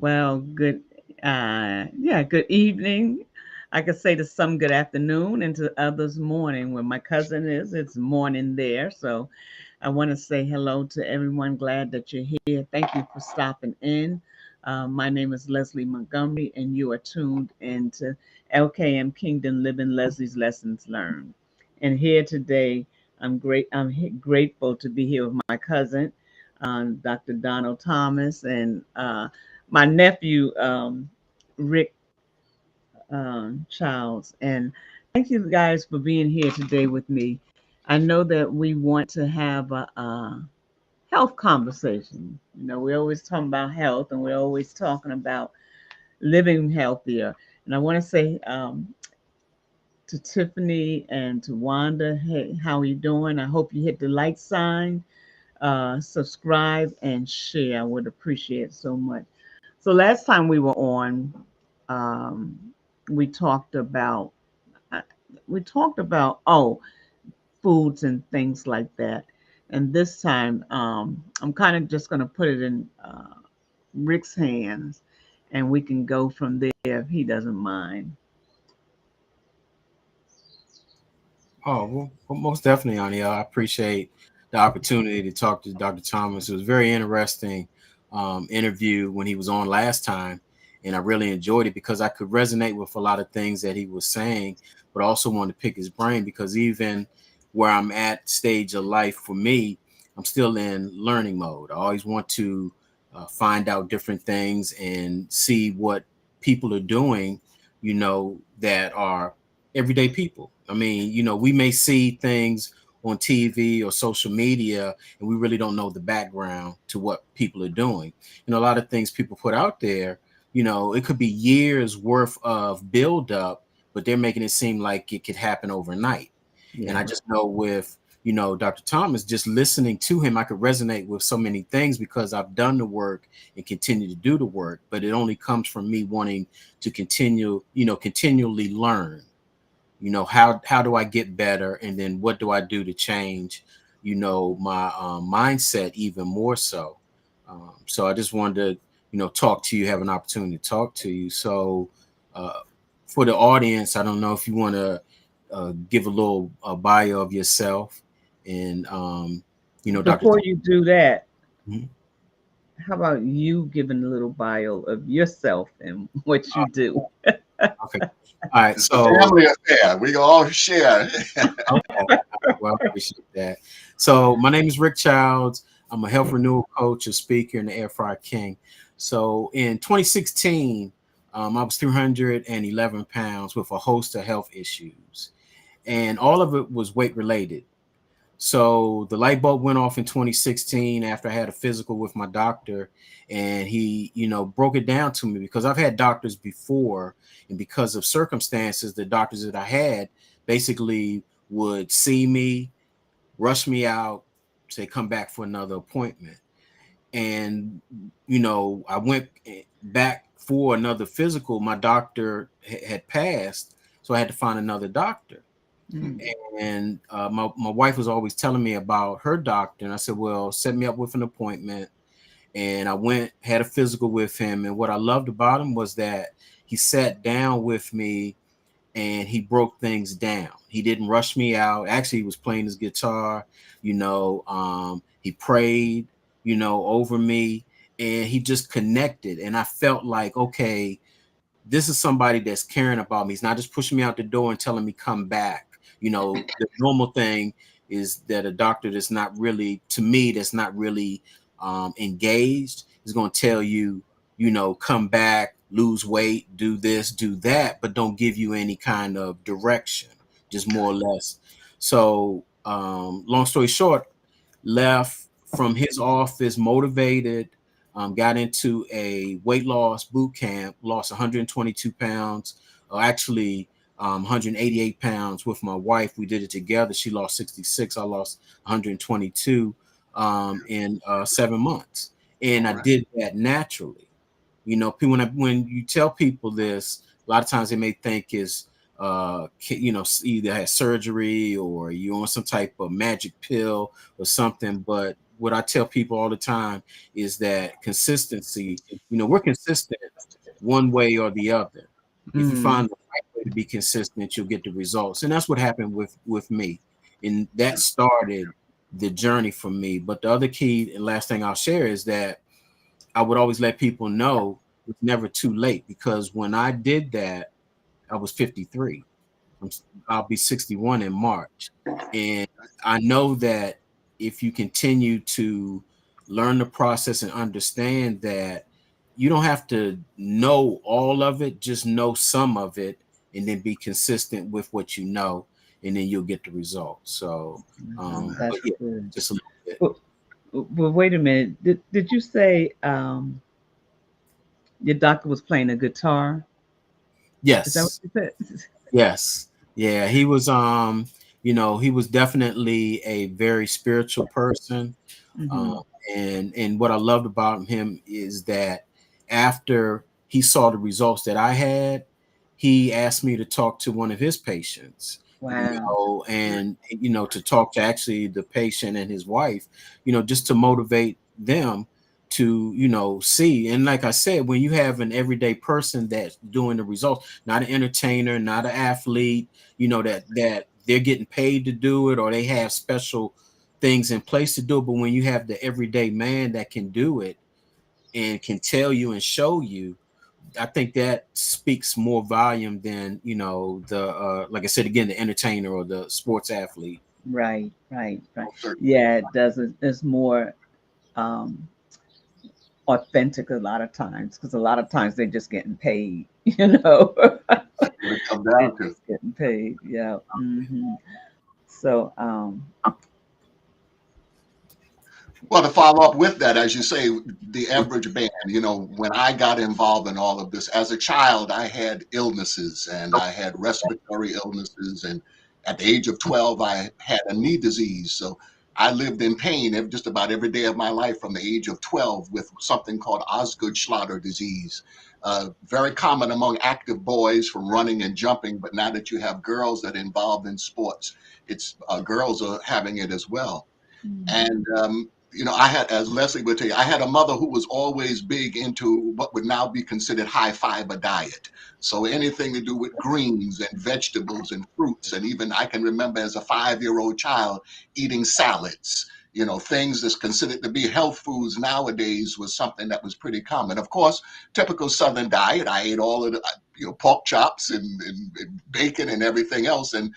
Well, good evening. I could say to some good afternoon and to others morning. Where my cousin is, it's morning there. So I want to say hello to everyone. Glad that you're here. Thank you for stopping in. My name is Leslie Montgomery, and you are tuned into LKM Kingdom Living Leslie's Lessons Learned. And here today, grateful to be here with my cousin, Dr. Donald Thomas, and my nephew, Rick Childs. And thank you guys for being here today with me. I know that we want to have a health conversation. You know, we're always talking about health and we're always talking about living healthier. And I want to say to Tiffany and to Wanda, hey, how are you doing? I hope you hit the like sign, subscribe, and share. I would appreciate it so much. So last time we were on, um, we talked about uh, foods and things like that. And this time, I'm kind of just going to put it in Rick's hands, and we can go from there if he doesn't mind. Oh, well, most definitely, Aniel. I appreciate the opportunity to talk to Dr. Thomas. It was a very interesting interview when he was on last time, and I really enjoyed it because I could resonate with a lot of things that he was saying, but also wanted to pick his brain because even where I'm at stage of life for me, I'm still in learning mode. I always want to find out different things and see what people are doing, that are everyday people. I mean, we may see things on TV or social media, and we really don't know the background to what people are doing. A lot of things people put out there, it could be years worth of buildup, but they're making it seem like it could happen overnight. And I Yeah. just know with, Dr. Thomas, just listening to him, I could resonate with so many things because I've done the work and continue to do the work, but it only comes from me wanting to continually learn. How do I get better, and then what do I do to change my mindset even more so. So I just wanted to talk to you, have an opportunity to talk to you. So uh, for the audience, I don't know if you want to give a little bio of yourself, and Dr. Before you do that, Mhm. how about you giving a little bio of yourself and what you do? Okay, all right. It's a So family affair. We all share. okay. Well, I appreciate that. So my name is Rick Childs. I'm a health renewal coach, a speaker, and the Air Fryer King. So in 2016, I was 311 pounds with a host of health issues, and all of it was weight related. So the light bulb went off in 2016 after I had a physical with my doctor, and he, broke it down to me because I've had doctors before, and because of circumstances, the doctors that I had basically would see me, rush me out, say come back for another appointment. And I went back for another physical. My doctor had passed, so I had to find another doctor. Mm. And my wife was always telling me about her doctor, and I said, well, set me up with an appointment. And I went, had a physical with him, and what I loved about him was that he sat down with me and he broke things down. He didn't rush me out. Actually, he was playing his guitar. He prayed over me, and he just connected, and I felt like, okay, this is somebody that's caring about me. He's not just pushing me out the door and telling me come back. The normal thing is that a doctor that's not really, to me, that's not really engaged is going to tell you, come back, lose weight, do this, do that, but don't give you any kind of direction, just more or less. So, long story short, left from his office motivated, got into a weight loss boot camp, lost 122 pounds, actually 188 pounds with my wife. We did it together. She lost 66. I lost 122 in 7 months. And I All right. did that naturally. When you tell people this, a lot of times they may think is either had surgery or you on some type of magic pill or something. But what I tell people all the time is that consistency, we're consistent one way or the other. If you find the right way to be consistent, you'll get the results. And that's what happened with me. And that started the journey for me. But the other key and last thing I'll share is that I would always let people know it's never too late, because when I did that, I was 53. I'll be 61 in March. And I know that if you continue to learn the process and understand that you don't have to know all of it, just know some of it, and then be consistent with what you know, and then you'll get the results. So that's yeah, good. just a little bit. Well, wait a minute. Did you say your doctor was playing a guitar? Is that what Yes. you said? Yes. Yeah, he was he was definitely a very spiritual person. Mm-hmm. And what I loved about him is that after he saw the results that I had, he asked me to talk to one of his patients, Wow. and to talk to actually the patient and his wife, just to motivate them to see. And like I said, when you have an everyday person that's doing the results, not an entertainer, not an athlete, that they're getting paid to do it, or they have special things in place to do it. But when you have the everyday man that can do it and can tell you and show you, I think that speaks more volume than the like I said again, the entertainer or the sports athlete. Right, right, right. Most certainly. Yeah, it does. It's more um, authentic a lot of times, because a lot of times they're just getting paid, That's what it comes They're down to. just getting paid. Yeah. So, Well, to follow up with that, as you say, the average man, when I got involved in all of this, as a child, I had illnesses and I had respiratory illnesses. And at the age of 12, I had a knee disease. So I lived in pain just about every day of my life from the age of 12 with something called Osgood-Schlatter disease. Very common among active boys from running and jumping. But now that you have girls that are involved in sports, it's girls are having it as well. And I had, as Leslie would tell you, I had a mother who was always big into what would now be considered high fiber diet. So anything to do with greens and vegetables and fruits. And even I can remember as a 5-year-old child eating salads. Things that's considered to be health foods nowadays was something that was pretty common. Of course, typical Southern diet. I ate all of the, pork chops and bacon and everything else. And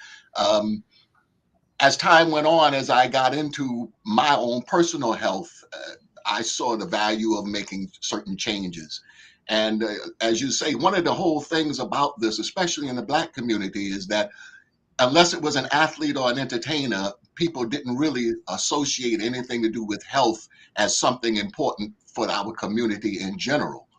as time went on, as I got into my own personal health, I saw the value of making certain changes. And as you say, one of the whole things about this, especially in the Black community, is that unless it was an athlete or an entertainer, people didn't really associate anything to do with health as something important for our community in general.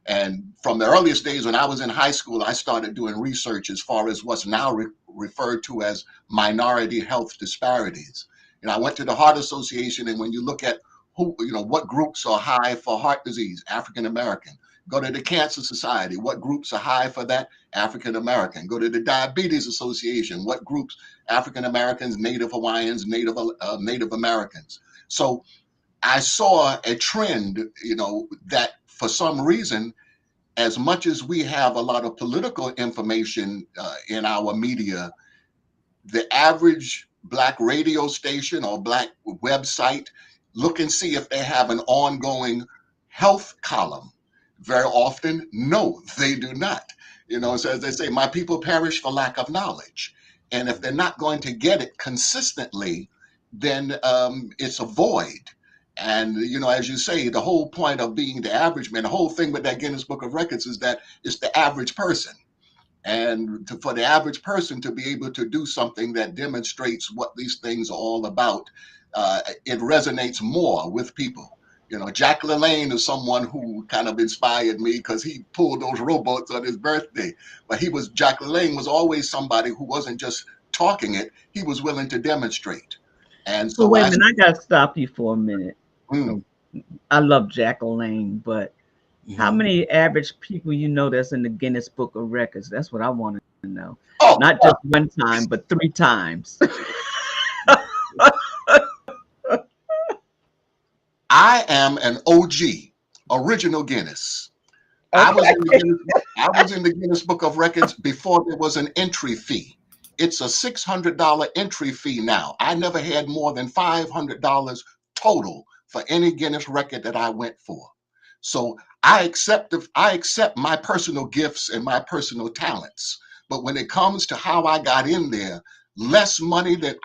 And from the earliest days when I was in high school, I started doing research as far as what's now referred to as minority health disparities. I went to the Heart Association, and when you look at what groups are high for heart disease, African American. Go to the Cancer Society, what groups are high for that? African American. Go to the Diabetes Association, what groups? African Americans, Native Hawaiians, Native Americans. So I saw a trend, that for some reason, as much as we have a lot of political information in our media, the average Black radio station or Black website, look and see if they have an ongoing health column. Very often, no, they do not. So as they say, my people perish for lack of knowledge. And if they're not going to get it consistently, then it's a void. And, as you say, the whole point of being the average man, the whole thing with that Guinness Book of Records is that it's the average person. And for the average person to be able to do something that demonstrates what these things are all about, it resonates more with people. Jack LaLanne is someone who kind of inspired me because he pulled those rowboats on his birthday. But Jack LaLanne was always somebody who wasn't just talking it, he was willing to demonstrate. And well, so wait a minute. I got to stop you for a minute. mm, I love Jack LaLanne, but how Mhm. many average people that's in the Guinness Book of Records? That's what I want to know. oh, Not just one time, but 3 times. I am an OG, original Guinness. I Okay. I was in the Guinness Book of Records before there was an entry fee. It's a $600 entry fee now. I never had more than $500 total for any Guinness record that I went for. So I accept my personal gifts and my personal talents. But when it comes to how I got in there, less money that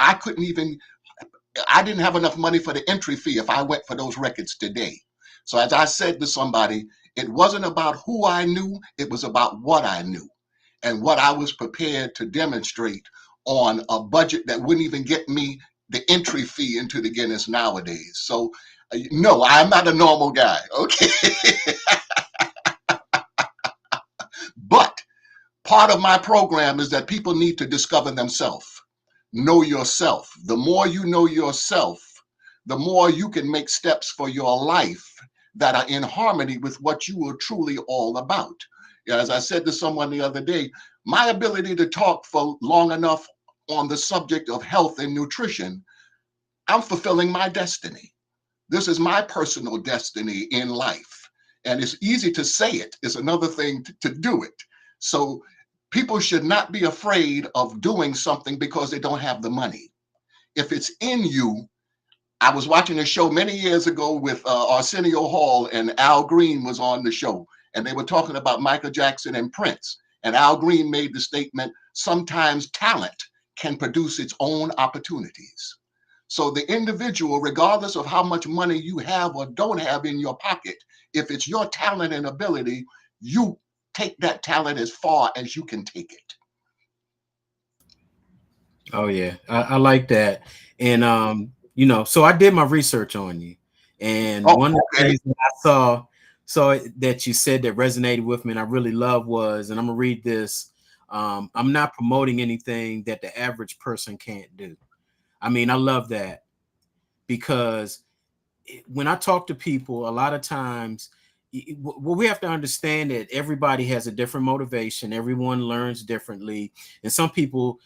I didn't have enough money for the entry fee if I went for those records today. So as I said to somebody, it wasn't about who I knew, it was about what I knew and what I was prepared to demonstrate on a budget that wouldn't even get me the entry fee into the Guinness nowadays. So no, I'm not a normal guy, okay? But part of my program is that people need to discover themselves. Know yourself. The more you know yourself, the more you can make steps for your life that are in harmony with what you are truly all about. As I said to someone the other day, my ability to talk for long enough on the subject of health and nutrition, I'm fulfilling my destiny. This is my personal destiny in life. And it's easy to say it, it's another thing to do it. So people should not be afraid of doing something because they don't have the money. If it's in you, I was watching a show many years ago with Arsenio Hall, and Al Green was on the show, and they were talking about Michael Jackson and Prince. And Al Green made the statement, sometimes talent can produce its own opportunities. So the individual, regardless of how much money you have or don't have in your pocket, if it's your talent and ability, you take that talent as far as you can take it. Oh yeah, I like that. And so I did my research on you, and Oh, one of the okay. things that I saw that you said that resonated with me and I really love was, and I'm gonna read this. I'm not promoting anything that the average person can't do. I mean, I love that because when I talk to people, a lot of times, well, we have to understand that everybody has a different motivation. Everyone learns differently, and some people,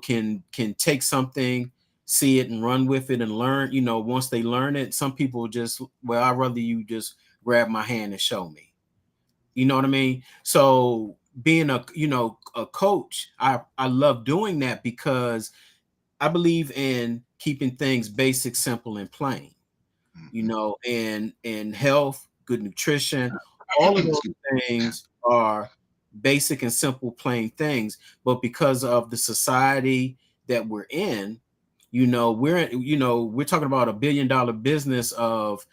can take something, see it, and run with it, and learn. Once they learn it, some people just, well, I'd rather you just grab my hand and show me. You know what I mean? So being a coach, I love doing that because I believe in keeping things basic, simple, and plain. And health, good nutrition, all of those things are basic and simple, plain things. But because of the society that we're in, we're talking about $1 billion business of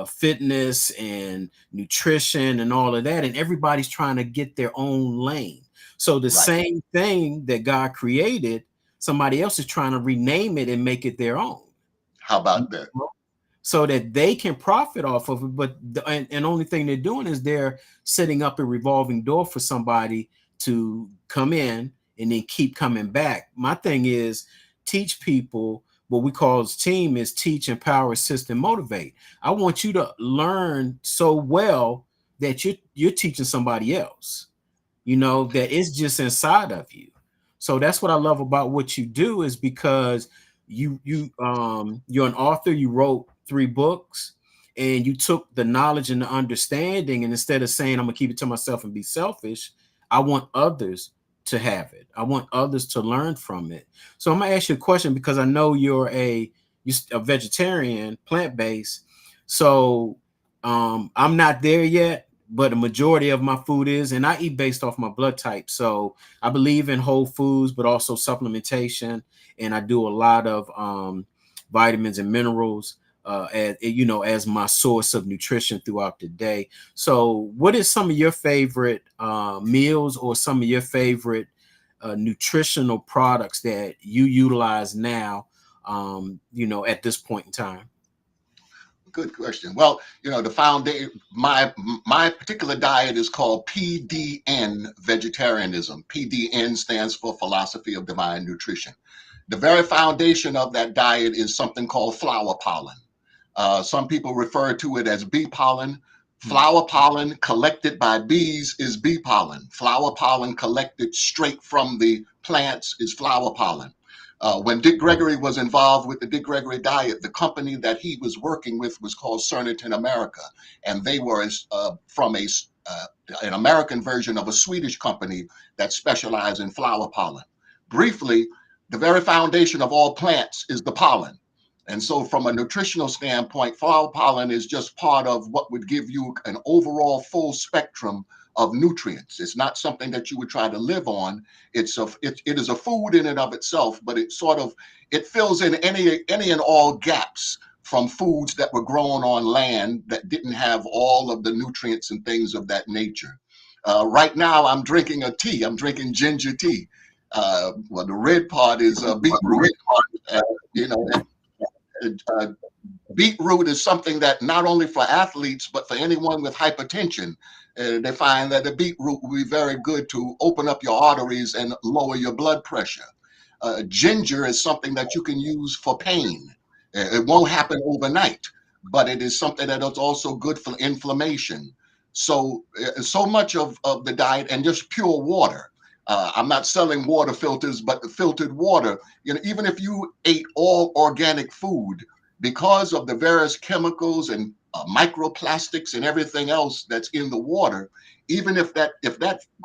fitness and nutrition and all of that, and everybody's trying to get their own lane. So the same thing that God created, somebody else is trying to rename it and make it their own. How about that? So that they can profit off of it. But and only thing they're doing is they're setting up a revolving door for somebody to come in and then keep coming back. My thing is teach people what we call as team is teach, empower, assist, and motivate. I want you to learn so well that you're teaching somebody else, that it's just inside of you. So that's what I love about what you do is because you're an author, you wrote 3 books, and you took the knowledge and the understanding, and instead of saying I'm gonna keep it to myself and be selfish, I want others to have it. I want others to learn from it. So I'm gonna ask you a question because I know you're a vegetarian, plant-based. So I'm not there yet, but a majority of my food is, and I eat based off my blood type. So I believe in whole foods, but also supplementation, and I do a lot of vitamins and minerals as my source of nutrition throughout the day. So what is some of your favorite meals or some of your favorite nutritional products that you utilize now, at this point in time? Good question. Well, the foundation, my particular diet is called PDN vegetarianism. PDN stands for Philosophy of Divine Nutrition. The very foundation of that diet is something called flower pollen. Some people refer to it as bee pollen. Flower pollen collected by bees is bee pollen. Flower pollen collected straight from the plants is flower pollen. When Dick Gregory was involved with the Dick Gregory diet, the company that he was working with was called Cernitin America, and they were from an American version of a Swedish company that specialized in flower pollen. Briefly, the very foundation of all plants is the pollen. And so from a nutritional standpoint, flower pollen is just part of what would give you an overall full spectrum of nutrients. It's not something that you would try to live on. It is a food in and of itself, but it fills in any and all gaps from foods that were grown on land that didn't have all of the nutrients and things of that nature. Right now, I'm drinking a tea. I'm drinking ginger tea. Well, the red part is beetroot. Beetroot is something that not only for athletes, but for anyone with hypertension, they find that the beetroot will be very good to open up your arteries and lower your blood pressure. Ginger is something that you can use for pain. It won't happen overnight, but it is something that is also good for inflammation. So much of the diet, and just pure water. I'm not selling water filters, but the filtered water, even if you ate all organic food, because of the various chemicals and microplastics and everything else that's in the water, even if that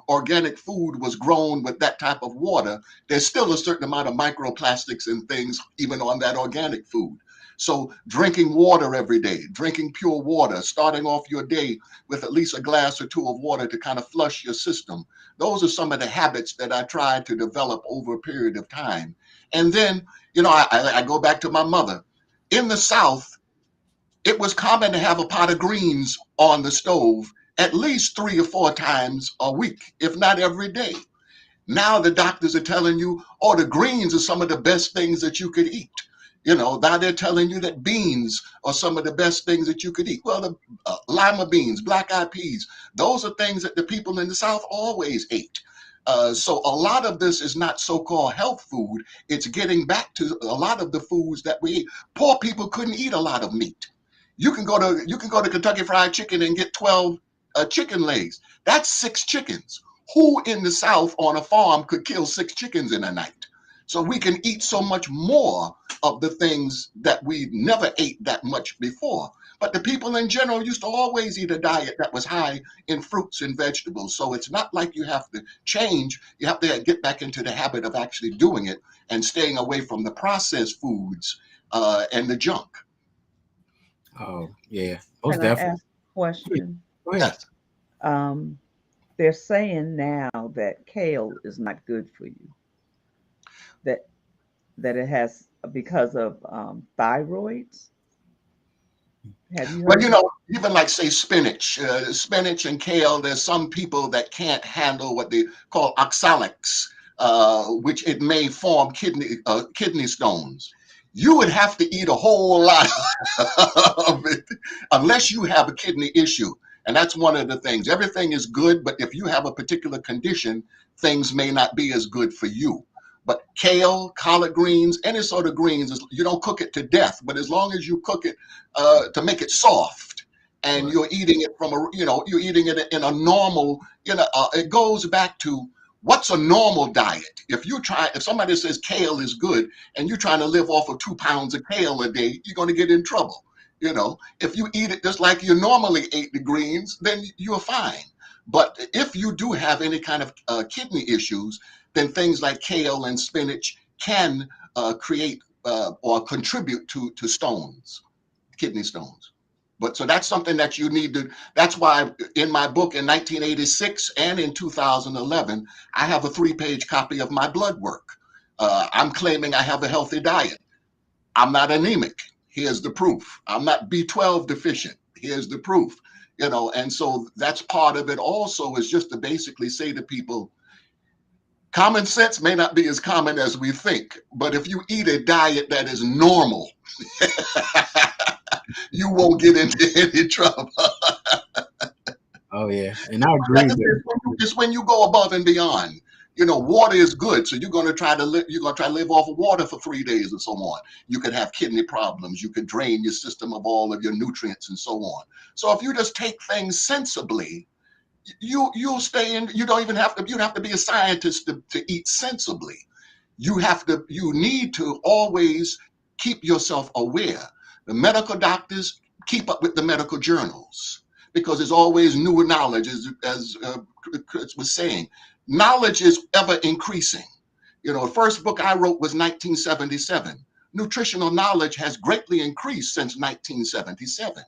organic food was grown with that type of water, there's still a certain amount of microplastics and things even on that organic food. So drinking water every day, drinking pure water, starting off your day with at least a glass or two of water to kind of flush your system. Those are some of the habits that I tried to develop over a period of time. And then, I go back to my mother. In the South, it was common to have a pot of greens on the stove at least 3 or 4 times a week, if not every day. Now the doctors are telling you, oh, the greens are some of the best things that you could eat. Now they're telling you that beans are some of the best things that you could eat. Well, the lima beans, black-eyed peas, those are things that the people in the South always ate. So a lot of this is not so-called health food. It's getting back to a lot of the foods that we eat. Poor people couldn't eat a lot of meat. You can go to Kentucky Fried Chicken and get 12 chicken legs. That's 6 chickens. Who in the South on a farm could kill 6 chickens in a night? So we can eat so much more of the things that we never ate that much before. But the people in general used to always eat a diet that was high in fruits and vegetables. So it's not like you have to change. You have to get back into the habit of actually doing it and staying away from the processed foods and the junk. Oh, yeah. Most Can definitely. I ask a question? Go ahead. They're saying now that kale is not good for you. That it has because of thyroids. Have you heard? Well, even like say spinach and kale, there's some people that can't handle what they call oxalates, which it may form kidney stones. You would have to eat a whole lot of it unless you have a kidney issue. And that's one of the things. Everything is good, but if you have a particular condition, things may not be as good for you. But kale, collard greens, any sort of greens, you don't cook it to death, but as long as you cook it to make it soft, and Right. you're eating it you're eating it in a normal, it goes back to what's a normal diet. If somebody says kale is good and you're trying to live off of 2 pounds of kale a day, you're going to get in trouble. If you eat it just like you normally ate the greens, then you're fine. But if you do have any kind of kidney issues, then things like kale and spinach can create or contribute to stones, kidney stones. But so that's something that you need to, that's why in my book in 1986 and in 2011, I have a 3-page copy of my blood work. I'm claiming I have a healthy diet. I'm not anemic. Here's the proof. I'm not B12 deficient. Here's the proof. And so that's part of it also, is just to basically say to people, common sense may not be as common as we think, but if you eat a diet that is normal, you won't get into any trouble. Oh, yeah. And I agree. It's when you go above and beyond. Water is good, so you're going to try to live off of water for 3 days and so on. You could have kidney problems. You could drain your system of all of your nutrients and so on. So if you just take things sensibly, you'll stay in. You don't even have to. You don't have to be a scientist to eat sensibly. you need to always keep yourself aware. The medical doctors keep up with the medical journals because there's always new knowledge, as Chris was saying. Knowledge is ever increasing. You know, the first book I wrote was 1977. Nutritional knowledge has greatly increased since 1977.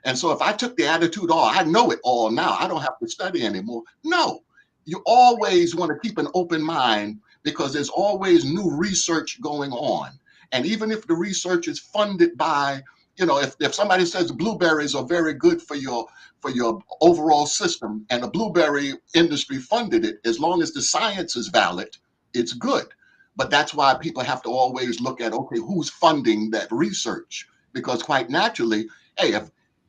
And so if I took the attitude, oh, I know it all now, I don't have to study anymore. No, you always want to keep an open mind because there's always new research going on. And even if the research is funded by, you know, if somebody says blueberries are very good for your overall system and the blueberry industry funded it, as long as the science is valid, it's good. But that's why people have to always look at, okay, who's funding that research? Because quite naturally, hey,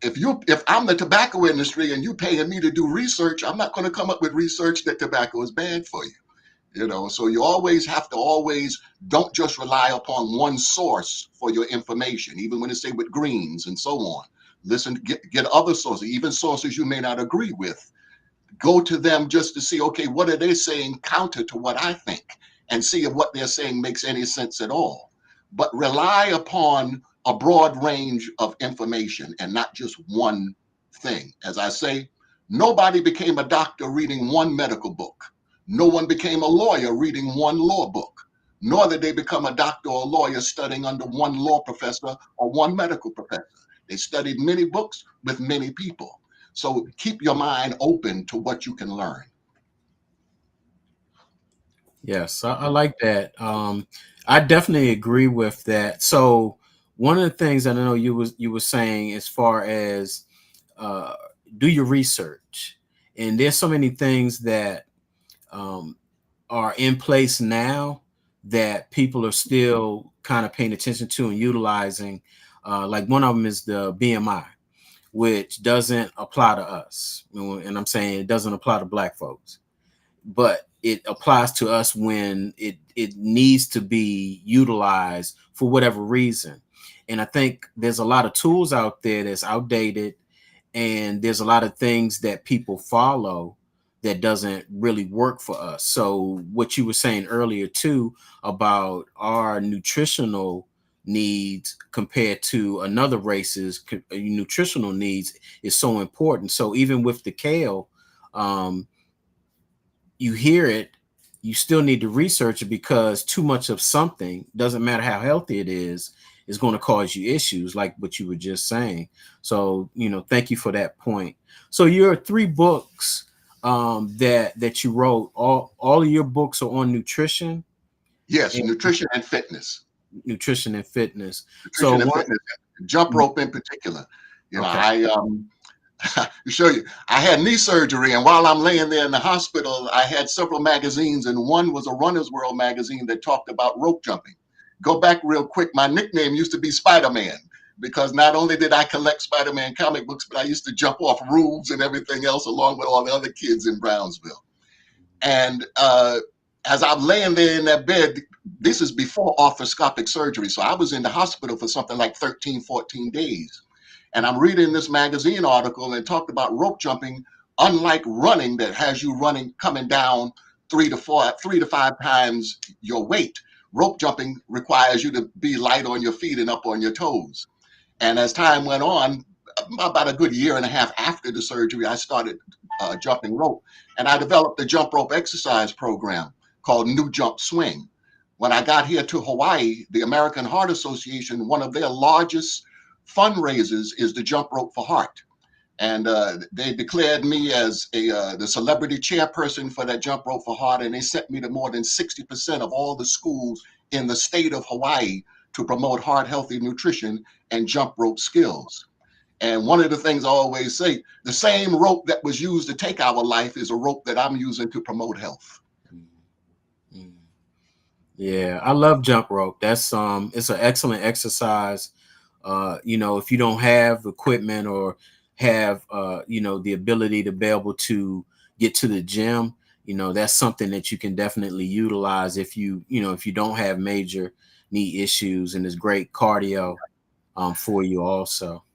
if I'm the tobacco industry and you paying me to do research, I'm not going to come up with research that tobacco is bad for you. You know, so you always have to don't just rely upon one source for your information, even when it's say with greens and so on. Listen, get other sources, even sources you may not agree with. Go to them just to see, okay, what are they saying counter to what I think, and see if what they're saying makes any sense at all. But rely upon a broad range of information and not just one thing. As I say, nobody became a doctor reading one medical book. No one became a lawyer reading one law book, nor did they become a doctor or a lawyer studying under one law professor or one medical professor. They studied many books with many people. So keep your mind open to what you can learn. Yes, I like that. I definitely agree with that. So one of the things I know you were saying as far as uh, do your research, and there's so many things that um, are in place now that people are still kind of paying attention to and utilizing. Like one of them is the BMI, which doesn't apply to us, and I'm saying it doesn't apply to Black folks, but it applies to us when it needs to be utilized for whatever reason. And I think there's a lot of tools out there that's outdated, and there's a lot of things that people follow that doesn't really work for us. So what you were saying earlier too about our nutritional needs compared to another race's nutritional needs is so important. So even with the kale, you hear it, you still need to research it, because too much of something, doesn't matter how healthy it is going to cause you issues, like what you were just saying. So, thank you for that point. So your 3 books that you wrote, all of your books are on nutrition? Yes, nutrition and fitness. Nutrition and fitness. Nutrition and fitness. Jump rope in particular. Okay. To show you, I had knee surgery, and while I'm laying there in the hospital, I had several magazines, and one was a Runner's World magazine that talked about rope jumping. Go back real quick. My nickname used to be Spider-Man, because not only did I collect Spider-Man comic books, but I used to jump off roofs and everything else along with all the other kids in Brownsville. And as I'm laying there in that bed, this is before arthroscopic surgery, so I was in the hospital for something like 13, 14 days. And I'm reading this magazine article and talked about rope jumping, unlike running that has you coming down 3 to 5 times your weight. Rope jumping requires you to be light on your feet and up on your toes. And as time went on, about a good year and a half after the surgery, I started jumping rope. And I developed a jump rope exercise program called New Jump Swing. When I got here to Hawaii, the American Heart Association, one of their largest fundraisers is the Jump Rope for Heart. And they declared me as the celebrity chairperson for that Jump Rope for Heart, and they sent me to more than 60% of all the schools in the state of Hawaii to promote heart healthy nutrition and jump rope skills. And one of the things I always say, the same rope that was used to take our life is a rope that I'm using to promote health. Yeah, I love jump rope. That's it's an excellent exercise. If you don't have equipment or have the ability to be able to get to the gym, that's something that you can definitely utilize if you don't have major knee issues, and it's great cardio for you also.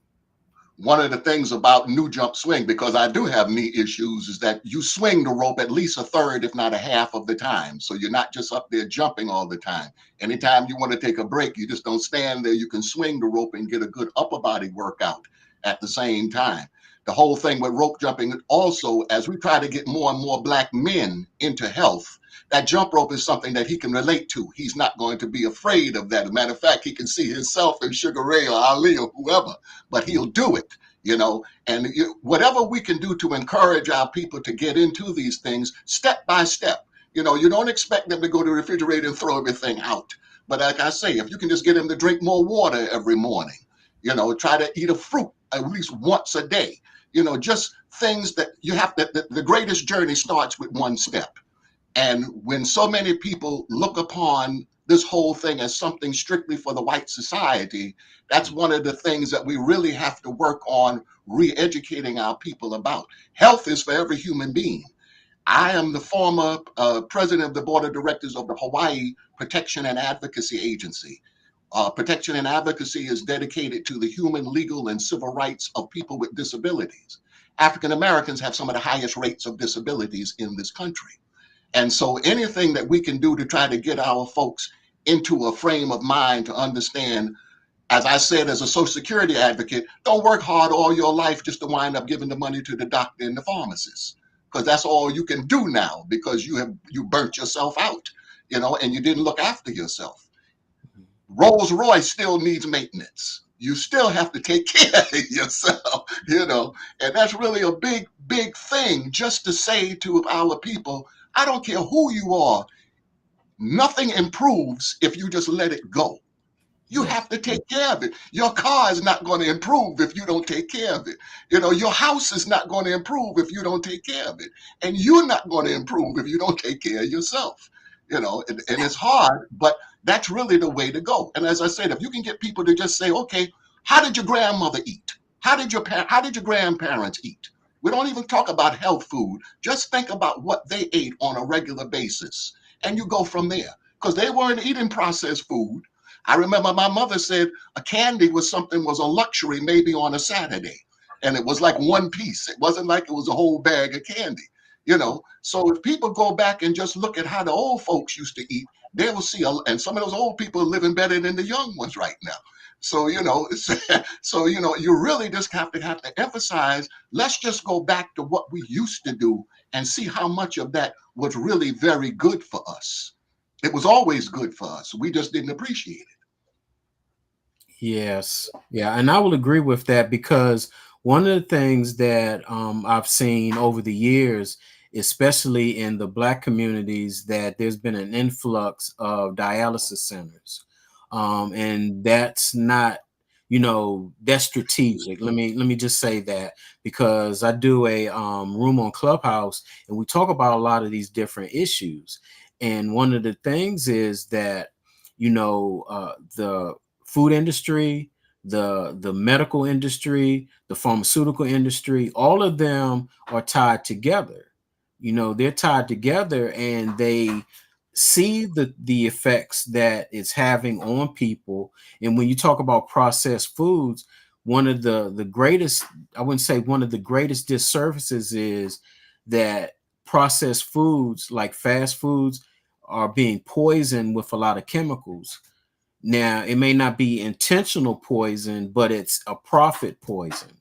One of the things about new jump swing, because I do have knee issues, is that you swing the rope at least a third, if not a half of the time. So you're not just up there jumping all the time. Anytime you want to take a break, you just don't stand there. You can swing the rope and get a good upper body workout at the same time. The whole thing with rope jumping also, as we try to get more and more Black men into health, that jump rope is something that he can relate to. He's not going to be afraid of that. As a matter of fact, he can see himself in Sugar Ray or Ali or whoever, but he'll do it, you know. And whatever we can do to encourage our people to get into these things step by step. You know, you don't expect them to go to the refrigerator and throw everything out. But like I say, if you can just get them to drink more water every morning, you know, try to eat a fruit at least once a day, you know, just things that you have to, the greatest journey starts with one step. And when so many people look upon this whole thing as something strictly for the white society, that's one of the things that we really have to work on re-educating our people about. Health is for every human being. I am the former president of the board of directors of the Hawaii Protection and Advocacy Agency. Protection and advocacy is dedicated to the human, legal, and civil rights of people with disabilities. African Americans have some of the highest rates of disabilities in this country. And so anything that we can do to try to get our folks into a frame of mind to understand, as I said, as a Social Security advocate, don't work hard all your life just to wind up giving the money to the doctor and the pharmacist, because that's all you can do now, because you burnt yourself out, you know, and you didn't look after yourself. Rolls Royce still needs maintenance. You still have to take care of yourself, you know, and that's really a big, big thing, just to say to our people, I don't care who you are, nothing improves if you just let it go. You have to take care of it. Your car is not going to improve if you don't take care of it. You know, your house is not going to improve if you don't take care of it. And you're not going to improve if you don't take care of yourself. You know, and it's hard, but that's really the way to go. And as I said, if you can get people to just say, okay, how did your grandmother eat? How did your grandparents eat? We don't even talk about health food. Just think about what they ate on a regular basis. And you go from there, because they weren't eating processed food. I remember my mother said a candy was a luxury maybe on a Saturday. And it was like one piece. It wasn't like it was a whole bag of candy, you know. So if people go back and just look at how the old folks used to eat, they will see, and some of those old people are living better than the young ones right now. So, you know, so, you know, you really just have to emphasize, let's just go back to what we used to do and see how much of that was really very good for us. It was always good for us. We just didn't appreciate it. Yes. Yeah. And I will agree with that, because one of the things that I've seen over the years, especially in the Black communities, that there's been an influx of dialysis centers. And that's not, you know, that's strategic. Let me just say that, because I do a room on Clubhouse and we talk about a lot of these different issues. And one of the things is that, you know, the food industry, the medical industry, the pharmaceutical industry, all of them are tied together. You know, they're tied together, and they see the effects that it's having on people. And when you talk about processed foods, one of the greatest, I wouldn't say one of the greatest disservices, is that processed foods like fast foods are being poisoned with a lot of chemicals. Now, it may not be intentional poison, but it's a profit poison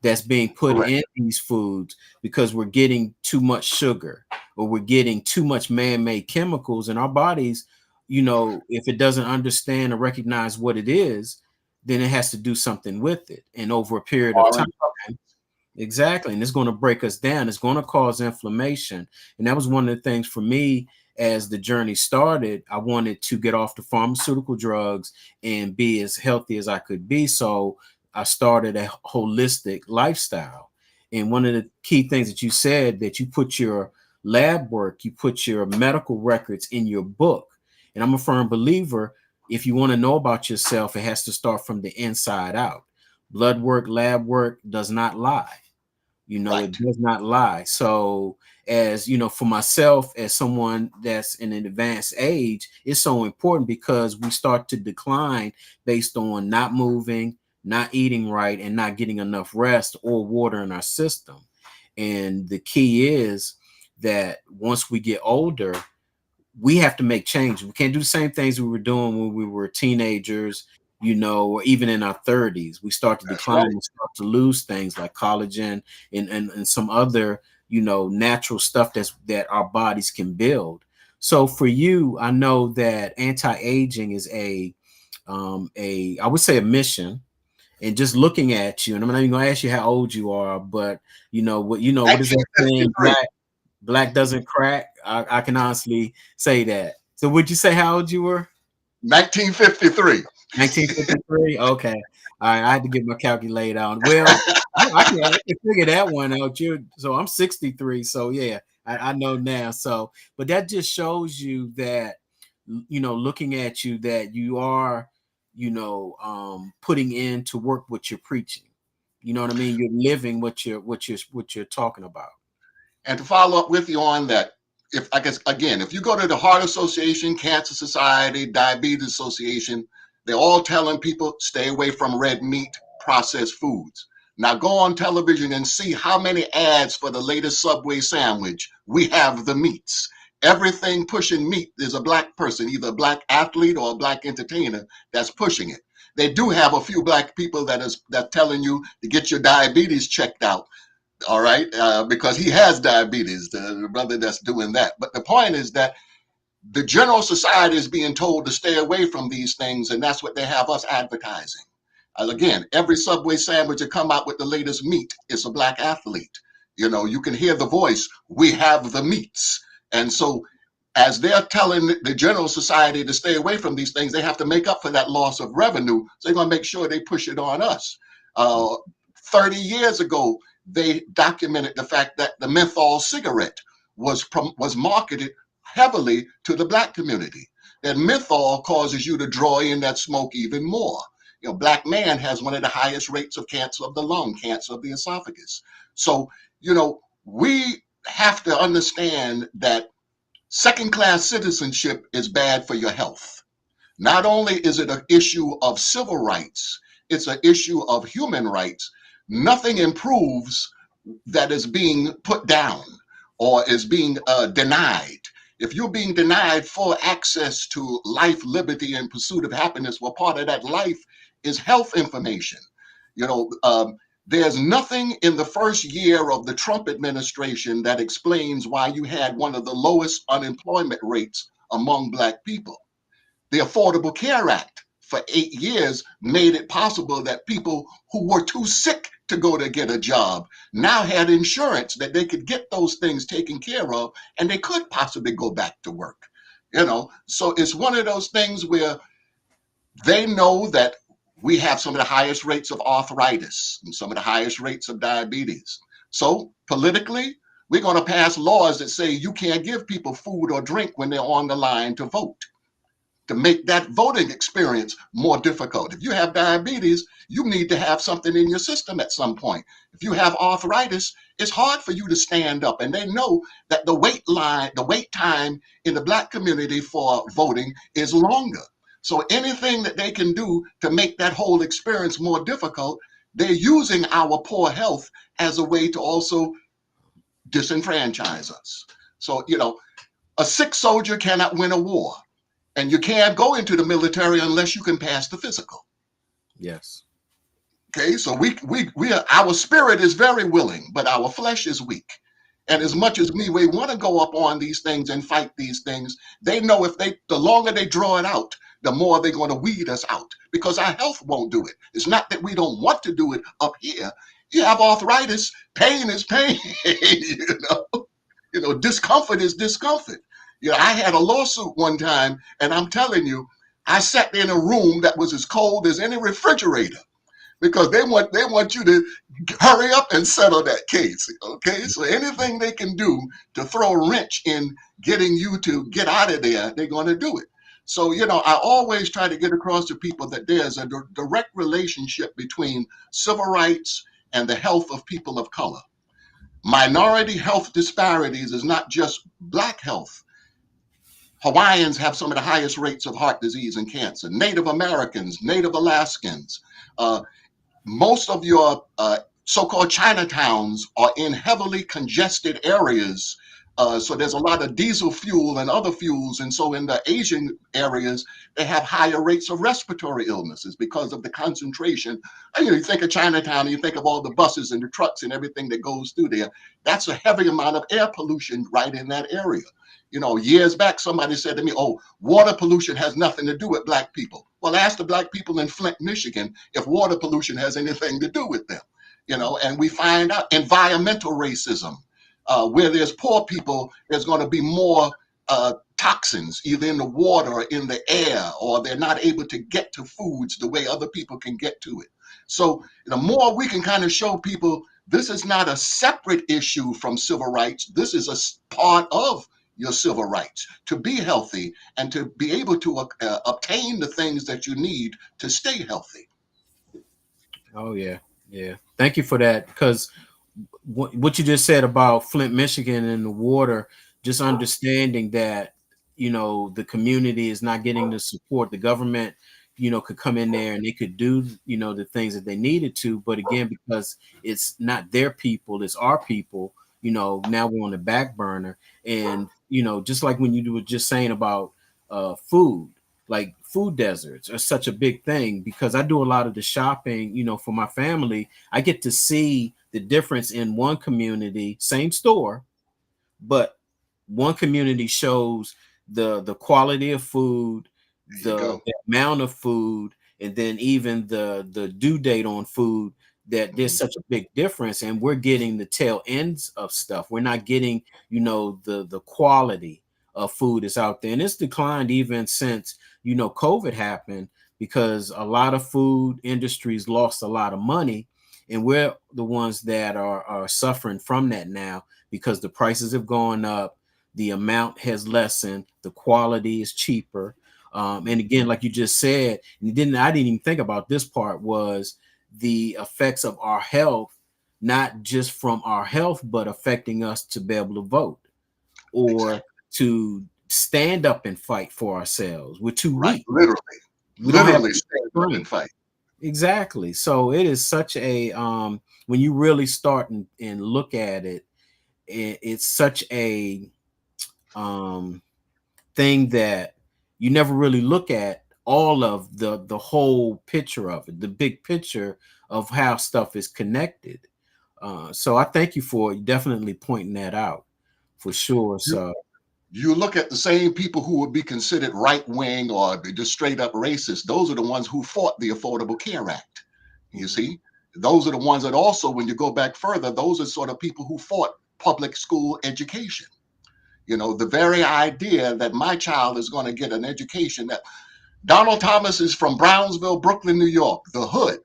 that's being put Correct. in these foods, because we're getting too much sugar or we're getting too much man-made chemicals in our bodies. You know, if it doesn't understand or recognize what it is, then it has to do something with it. And over a period of time, exactly, and it's going to break us down. It's going to cause inflammation. And that was one of the things for me as the journey started. I wanted to get off the pharmaceutical drugs and be as healthy as I could be. So I started a holistic lifestyle. And one of the key things that you said, that you put your lab work, you put your medical records in your book. And I'm a firm believer, if you want to know about yourself, it has to start from the inside out. Blood work, lab work does not lie. You know, Right. it does not lie. So, as you know, for myself, as someone that's in an advanced age, it's so important, because we start to decline based on not moving, not eating right, and not getting enough rest or water in our system. And the key is that once we get older, we have to make changes. We can't do the same things we were doing when we were teenagers, or even in our 30s. We start to That's decline right. and start to lose things like collagen and some other, natural stuff that our bodies can build. So for you, I know that anti-aging is I would say a mission. And just looking at you, and I'm not even gonna ask you how old you are, but what is that saying? 1953. Black doesn't crack. I can honestly say that. So would you say how old you were? 1953. 1953. Okay. All right. I had to get my calculator on. Well, I can figure that one out. So I'm 63. So yeah, I know now. So, but that just shows you that, looking at you, that you are, putting in to work what you're preaching. You know what I mean? You're living what you're talking about. And to follow up with you on that, if I guess again, if you go to the Heart Association, Cancer Society, Diabetes Association, they're all telling people stay away from red meat, processed foods. Now go on television and see how many ads for the latest Subway sandwich. We have the meats. Everything pushing meat is a black person, either a black athlete or a black entertainer that's pushing it. They do have a few black people that's telling you to get your diabetes checked out, all right, because he has diabetes, the brother that's doing that. But the point is that the general society is being told to stay away from these things, and that's what they have us advertising. Again, every Subway sandwich that come out with the latest meat is a black athlete. You can hear the voice, we have the meats. And so as they're telling the general society to stay away from these things, they have to make up for that loss of revenue. So they're going to make sure they push it on us. 30 years ago, they documented the fact that the menthol cigarette was marketed heavily to the black community. That menthol causes you to draw in that smoke even more. Black man has one of the highest rates of cancer of the lung, cancer of the esophagus. So, we have to understand that second-class citizenship is bad for your health. Not only is it an issue of civil rights, it's an issue of human rights. Nothing improves that is being put down or is being denied. If you're being denied full access to life, liberty, and pursuit of happiness, well, part of that life is health information. There's nothing in the first year of the Trump administration that explains why you had one of the lowest unemployment rates among black people. The Affordable Care Act for 8 years made it possible that people who were too sick to go to get a job now had insurance that they could get those things taken care of, and they could possibly go back to work. So it's one of those things where they know that we have some of the highest rates of arthritis and some of the highest rates of diabetes. So politically, we're going to pass laws that say you can't give people food or drink when they're on the line to vote, to make that voting experience more difficult. If you have diabetes, you need to have something in your system at some point. If you have arthritis, it's hard for you to stand up. And they know that the wait time in the black community for voting is longer. So anything that they can do to make that whole experience more difficult, they're using our poor health as a way to also disenfranchise us. So, a sick soldier cannot win a war. And you can't go into the military unless you can pass the physical. Yes. Okay, so our spirit is very willing, but our flesh is weak. And as much as we want to go up on these things and fight these things, they know the longer they draw it out, the more they're going to weed us out, because our health won't do it. It's not that we don't want to do it up here. You have arthritis, pain is pain. Discomfort is discomfort. I had a lawsuit one time, and I'm telling you, I sat in a room that was as cold as any refrigerator, because they want you to hurry up and settle that case. Okay, so anything they can do to throw a wrench in getting you to get out of there, they're going to do it. So, I always try to get across to people that there's a direct relationship between civil rights and the health of people of color. Minority health disparities is not just black health. Hawaiians have some of the highest rates of heart disease and cancer. Native Americans, Native Alaskans, most of your so-called Chinatowns are in heavily congested areas. So there's a lot of diesel fuel and other fuels. And so in the Asian areas, they have higher rates of respiratory illnesses because of the concentration. And, you think of Chinatown, and you think of all the buses and the trucks and everything that goes through there. That's a heavy amount of air pollution right in that area. Years back, somebody said to me, oh, water pollution has nothing to do with Black people. Well, ask the Black people in Flint, Michigan, if water pollution has anything to do with them. And we find out environmental racism. Where there's poor people, there's going to be more toxins either in the water or in the air, or they're not able to get to foods the way other people can get to it. So the more we can kind of show people this is not a separate issue from civil rights, this is a part of your civil rights to be healthy and to be able to obtain the things that you need to stay healthy. Oh, yeah. Yeah. Thank you for that. Because what you just said about Flint, Michigan and the water, just understanding that, the community is not getting the support. The government, could come in there and they could do, the things that they needed to. But again, because it's not their people, it's our people, now we're on the back burner. And, just like when you were just saying about food, like food deserts are such a big thing, because I do a lot of the shopping, for my family. I get to see the difference in one community, same store, but one community shows the quality of food, the amount of food, and then even the due date on food, that there's such a big difference. And we're getting the tail ends of stuff. We're not getting, the quality of food is out there. And it's declined even since, COVID happened, because a lot of food industries lost a lot of money. And we're the ones that are suffering from that now, because the prices have gone up, the amount has lessened, the quality is cheaper. And again, like you just said, and I didn't even think about this part, was the effects of our health, not just from our health, but affecting us to be able to vote or to stand up and fight for ourselves. We're too weak. Literally stand up and fight. Exactly. So it is such a when you really start and look at it, it's such a thing that you never really look at all of the whole picture of it, the big picture of how stuff is connected. So I thank you for definitely pointing that out, for sure. So you look at the same people who would be considered right-wing or just straight up racist. Those are the ones who fought the Affordable Care Act. You see, those are the ones that also, when you go back further, those are sort of people who fought public school education. The very idea that my child is going to get an education. That Donald Thomas is from Brownsville, Brooklyn, New York, the hood.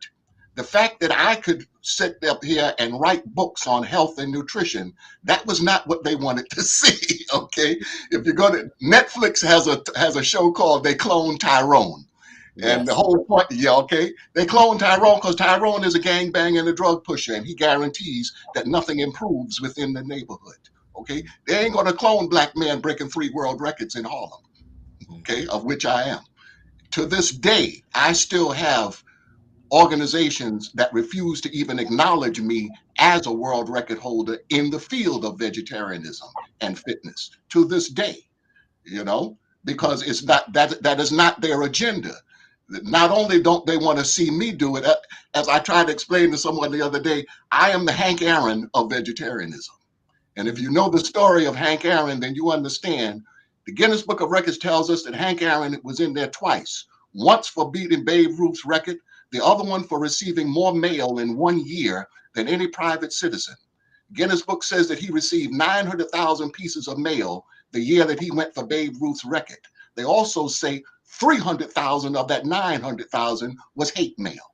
The fact that I could sit up here and write books on health and nutrition, that was not what they wanted to see. Okay, if you go to Netflix, has a show called They Clone Tyrone. And the whole point, they clone Tyrone because Tyrone is a gangbang and a drug pusher, and he guarantees that nothing improves within the neighborhood. Okay, they ain't gonna clone black men breaking 3 world records in Harlem. Okay, of which I am. To this day, I still have organizations that refuse to even acknowledge me as a world record holder in the field of vegetarianism and fitness to this day, because it's not that is not their agenda. Not only don't they want to see me do it, as I tried to explain to someone the other day, I am the Hank Aaron of vegetarianism. And if you know the story of Hank Aaron, then you understand the Guinness Book of Records tells us that Hank Aaron was in there twice, once for beating Babe Ruth's record, the other one for receiving more mail in 1 year than any private citizen. Guinness Book says that he received 900,000 pieces of mail the year that he went for Babe Ruth's record. They also say 300,000 of that 900,000 was hate mail.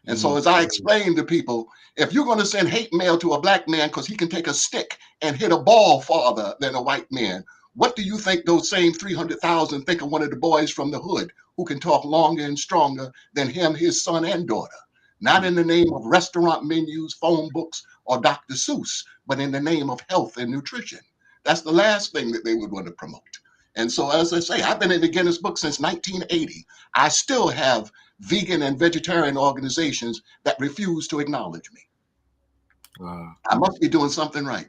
And so as I explained to people, if you're going to send hate mail to a black man because he can take a stick and hit a ball farther than a white man, what do you think those same 300,000 think of one of the boys from the hood who can talk longer and stronger than him, his son and daughter? Not in the name of restaurant menus, phone books, or Dr. Seuss, but in the name of health and nutrition. That's the last thing that they would want to promote. And so, as I say, I've been in the Guinness Book since 1980. I still have vegan and vegetarian organizations that refuse to acknowledge me. I must be doing something right.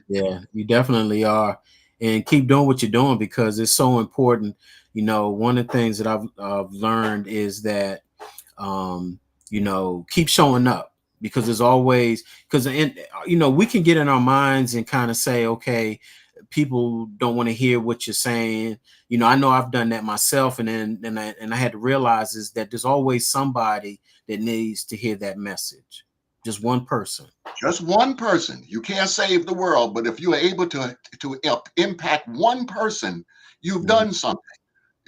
Yeah, you definitely are. And keep doing what you're doing because it's so important. You know, one of the things that I've learned is that, you know, keep showing up because there's always, because, you know, we can get in our minds and kind of say, okay, people don't want to hear what you're saying. You know, I know I've done that myself. And then I had to realize is that there's always somebody that needs to hear that message. Just one person. Just one person. You can't save the world, but if you are able to impact one person, you've done something.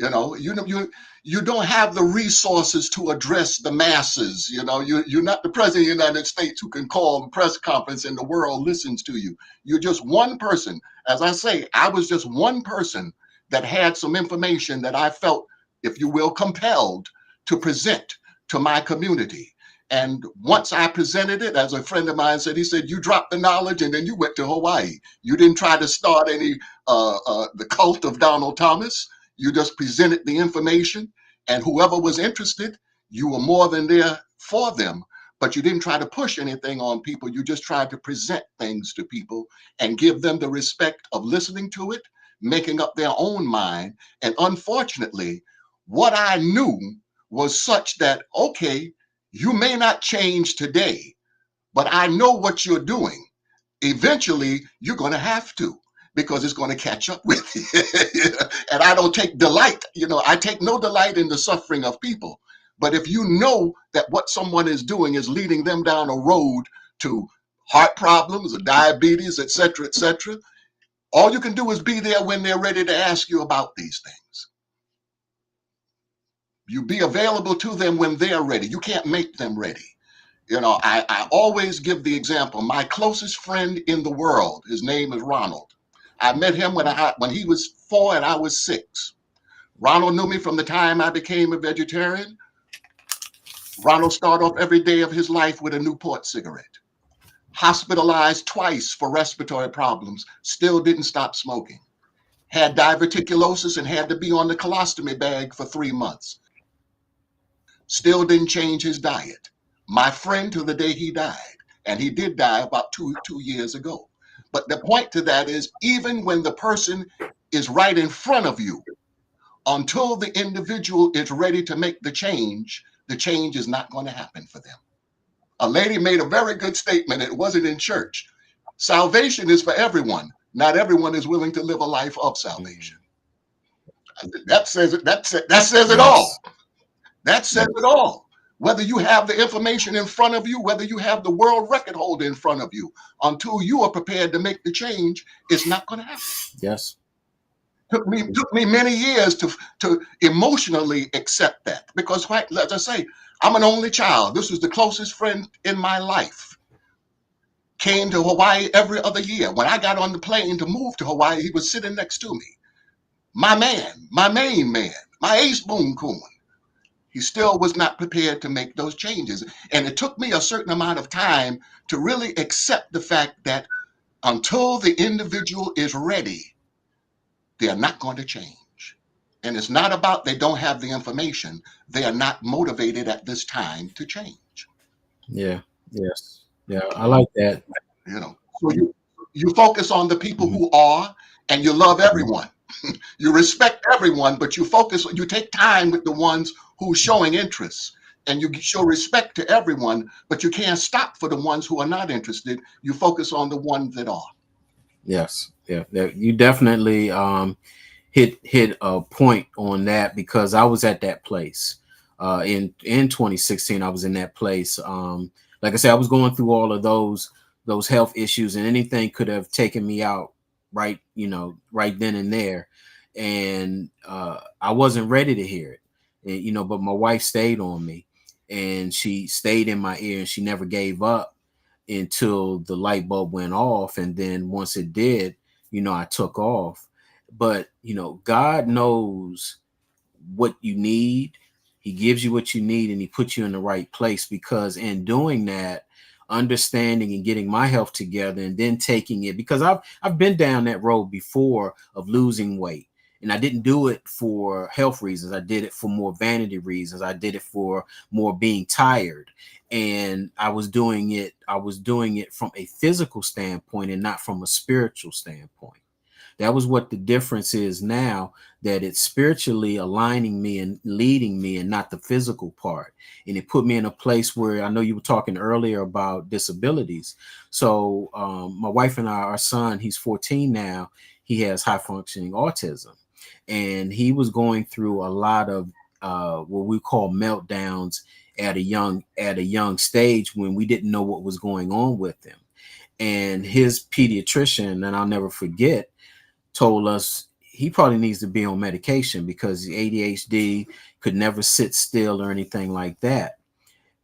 You know, you don't have the resources to address the masses. You know, you're not the president of the United States who can call a press conference and the world listens to you. You're just one person. As I say, I was just one person that had some information that I felt, if you will, compelled to present to my community. And once I presented it, as a friend of mine said, he said, you dropped the knowledge and then you went to Hawaii. You didn't try to start any the cult of Donald Thomas. You just presented the information, and whoever was interested, you were more than there for them. But you didn't try to push anything on people. You just tried to present things to people and give them the respect of listening to it, making up their own mind. And unfortunately, what I knew was such that, okay, you may not change today, but I know what you're doing. Eventually, you're going to have to, because it's going to catch up with you. And I don't take delight, I take no delight in the suffering of people. But if you know that what someone is doing is leading them down a road to heart problems or diabetes, et cetera, all you can do is be there when they're ready to ask you about these things. You be available to them when they're ready. You can't make them ready. I always give the example. My closest friend in the world, his name is Ronald. I met him when he was 4 and I was 6. Ronald knew me from the time I became a vegetarian. Ronald started off every day of his life with a Newport cigarette. Hospitalized twice for respiratory problems, still didn't stop smoking. Had diverticulosis and had to be on the colostomy bag for 3 months. Still didn't change his diet. My friend till the day he died, and he did die about two years ago. But the point to that is, even when the person is right in front of you, until the individual is ready to make the change is not going to happen for them. A lady made a very good statement. It wasn't in church. Salvation is for everyone. Not everyone is willing to live a life of salvation. That says it. That says it all. That says it all. Whether you have the information in front of you, whether you have the world record holder in front of you, until you are prepared to make the change, it's not going to happen. Yes. Took me many years to emotionally accept that, because, as I say, I'm an only child. This was the closest friend in my life. Came to Hawaii every other year. When I got on the plane to move to Hawaii, he was sitting next to me. My man, my main man, my ace boon coon. He still was not prepared to make those changes. And it took me a certain amount of time to really accept the fact that until the individual is ready, they are not going to change. And it's not about they don't have the information. They are not motivated at this time to change. Yeah. Yes. Yeah. I like that. So you focus on the people who are, and you love everyone. You respect everyone, but you take time with the ones who are showing interest, and you show respect to everyone, but you can't stop for the ones who are not interested. You focus on the ones that are. Yes. Yeah. You definitely hit a point on that, because I was at that place in 2016. I was in that place. Like I said, I was going through all of those health issues, and anything could have taken me out right then and there. And I wasn't ready to hear it, but my wife stayed on me, and she stayed in my ear, and she never gave up until the light bulb went off. And then once it did, I took off. But, God knows what you need. He gives you what you need, and he puts you in the right place, because in doing that, understanding and getting my health together, and then taking it, because I've been down that road before of losing weight. And I didn't do it for health reasons. I did it for more vanity reasons. I did it for more being tired. And I was doing it from a physical standpoint and not from a spiritual standpoint. That was what the difference is now, that it's spiritually aligning me and leading me and not the physical part. And it put me in a place where, I know you were talking earlier about disabilities. So my wife and I, our son, he's 14 now, he has high functioning autism. And he was going through a lot of what we call meltdowns at a young stage, when we didn't know what was going on with him. And his pediatrician, and I'll never forget, told us he probably needs to be on medication because the ADHD, could never sit still or anything like that.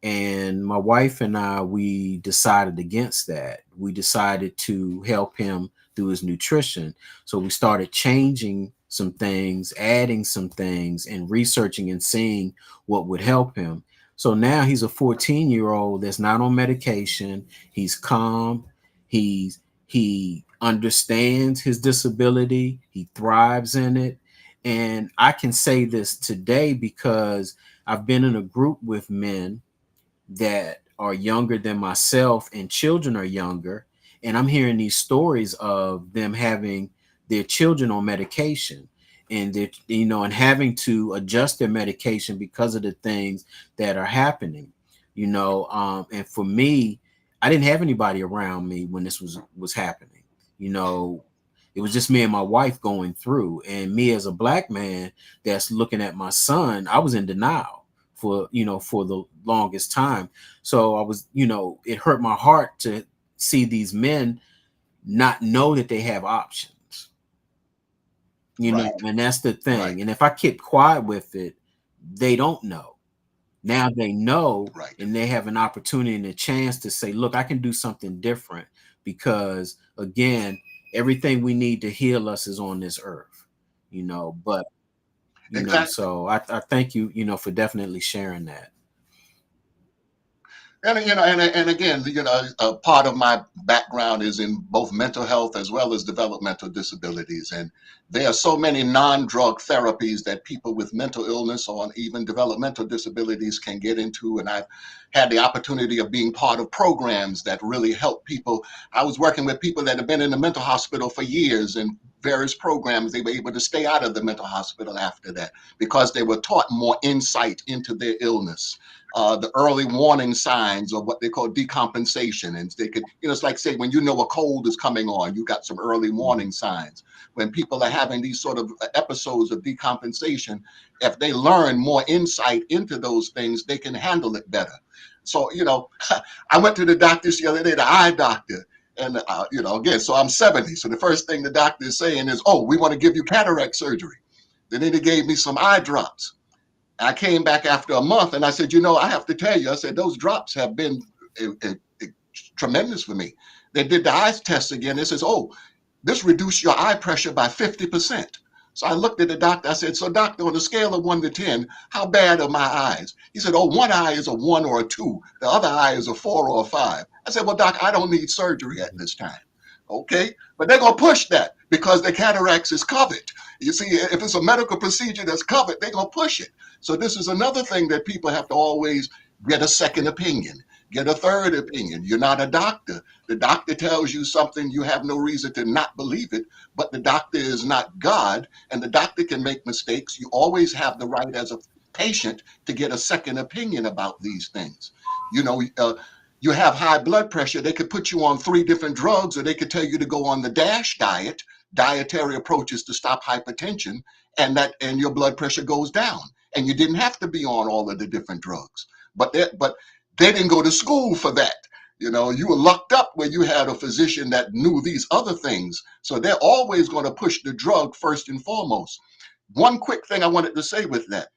And my wife and I, we decided against that. We decided to help him through his nutrition. So we started changing some things, adding some things, and researching and seeing what would help him. So now he's a 14-year-old that's not on medication. He's calm. He understands his disability. He thrives in it. And I can say this today because I've been in a group with men that are younger than myself, and children are younger. And I'm hearing these stories of them having their children on medication, and they're, and having to adjust their medication because of the things that are happening, and for me, I didn't have anybody around me when this was happening. It was just me and my wife going through, and me as a Black man that's looking at my son, I was in denial for the longest time. So I was, it hurt my heart to see these men not know that they have options, Right. And that's the thing. Right. And if I keep quiet with it, they don't know. Now they know, Right. and they have an opportunity and a chance to say, look, I can do something different, because again, everything we need to heal us is on this earth, but Exactly. so I thank you, for definitely sharing that. And and again, part of my background is in both mental health as well as developmental disabilities, and there are so many non-drug therapies that people with mental illness or even developmental disabilities can get into. And I've had the opportunity of being part of programs that really help people. I was working with people that have been in the mental hospital for years, and various programs, they were able to stay out of the mental hospital after that because they were taught more insight into their illness. The early warning signs, or what they call decompensation. And they could, it's like, say, when a cold is coming on, you got some early warning signs. When people are having these sort of episodes of decompensation, if they learn more insight into those things, they can handle it better. So, I went to the doctors the other day, the eye doctor. And, again, so I'm 70. So the first thing the doctor is saying is, oh, we want to give you cataract surgery. Then they gave me some eye drops. I came back after a month and I said, I have to tell you, I said, those drops have been tremendous for me. They did the eye test again. It says, oh, this reduced your eye pressure by 50%. So I looked at the doctor. I said, so doctor, on a scale of 1 to 10, how bad are my eyes? He said, oh, one eye is a 1 or a 2. The other eye is a 4 or a 5. I said, well, doc, I don't need surgery at this time. Okay, but they're going to push that because the cataracts is covered. You see, if it's a medical procedure that's covered, they're going to push it. So this is another thing that people have to always get a second opinion, get a third opinion. You're not a doctor. The doctor tells you something, you have no reason to not believe it, but the doctor is not God, and the doctor can make mistakes. You always have the right as a patient to get a second opinion about these things. You have high blood pressure, they could put you on 3 different drugs, or they could tell you to go on the DASH diet, dietary approaches to stop hypertension, and your blood pressure goes down. And you didn't have to be on all of the different drugs. But they didn't go to school for that. You were locked up where you had a physician that knew these other things. So they're always going to push the drug first and foremost. One quick thing I wanted to say with that.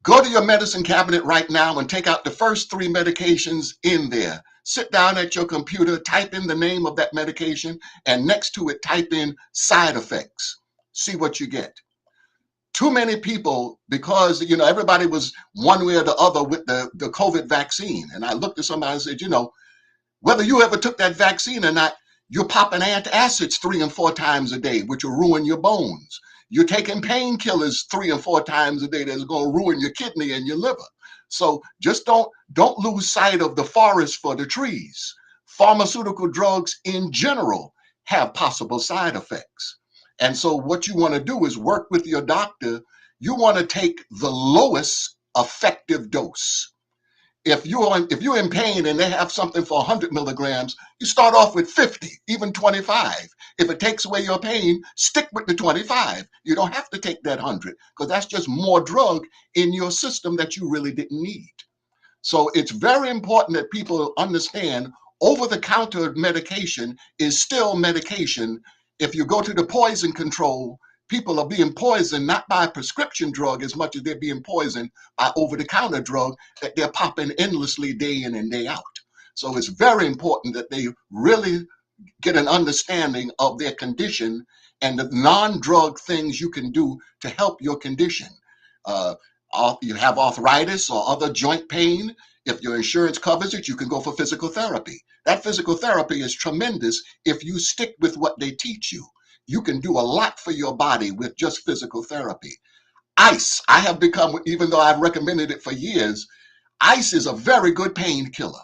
Go to your medicine cabinet right now and take out the first 3 medications in there. Sit down at your computer, type in the name of that medication, and next to it, type in side effects. See what you get. too many people, because everybody was one way or the other with the COVID vaccine. And I looked at somebody and said, whether you ever took that vaccine or not, you're popping antacids 3 and 4 times a day, which will ruin your bones. You're taking painkillers 3 and 4 times a day that's going to ruin your kidney and your liver. So just don't lose sight of the forest for the trees. Pharmaceutical drugs in general have possible side effects. And so what you want to do is work with your doctor. You want to take the lowest effective dose. If you're in pain and they have something for 100 milligrams, you start off with 50, even 25. If it takes away your pain, stick with the 25. You don't have to take that 100, because that's just more drug in your system that you really didn't need. So it's very important that people understand over-the-counter medication is still medication. If you go to the poison control, people are being poisoned not by a prescription drug as much as they're being poisoned by over-the-counter drug that they're popping endlessly day in and day out. So it's very important that they really get an understanding of their condition and the non-drug things you can do to help your condition. You have arthritis or other joint pain. If your insurance covers it, you can go for physical therapy. That physical therapy is tremendous if you stick with what they teach you. You can do a lot for your body with just physical therapy. Ice, I have become, even though I've recommended it for years, ice is a very good painkiller.